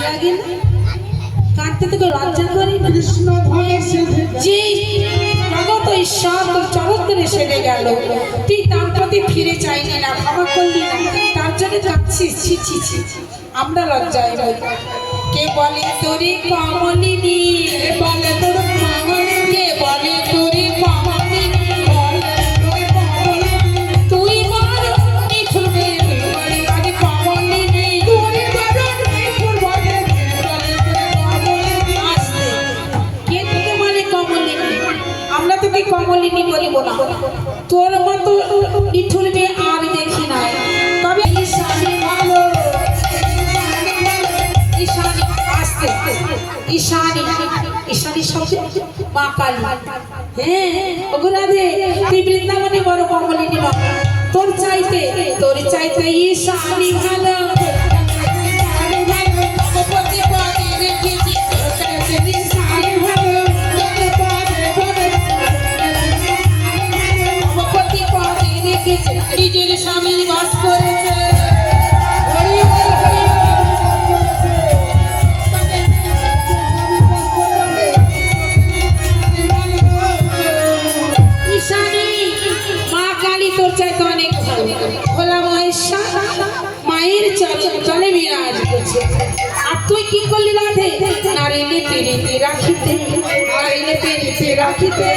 লাগে না? কাঁদতে তোকে লজ্জা করে না? কৃষ্ণ ধনে যে জগৎ ঈশ্বর তোর চরত্তরে সেরে গেল, তুই তার প্রতি ফিরে চাইনি না, ক্ষমা করলি না, তার জন্য কাঁদছিস। ছি ছি ছি, আমরা লজ্জায় হই। কে বলে তোরে কমলিনী, কে বলে তোর কমলিনী, কে বলে তোরে কমলিনী, তুই বল নিঠুর বলে বলে কমলিনী, তুই বল নিঠুর বলে আসতে। কে তোকে বলে কমলিনী? আমরা তোকে কমলিনী বলিব না, তোর মতো নিঠুর মেয়ে আর দেখি নাই। তবে ঈশানী ভালো, ঈশানী আসতে, ঈশানী ঈশানী শব্দ মা কালী। হ্যাঁ ওগো রাধে, তুই বৃন্দাবনে বড় কমলিনী মা, তোর চাইতে ঈশানী ভালো। নিজের স্বামী বাস করেছে। ঈশানী মা কালী তোর চাইতে অনেক ভালো। ভোলা মহেশ্বর মায়ের চলে বিরাজ করছে। আর তুই কি করলি রাধে? নারীতে রাখিতে, নারীতে রাখিতে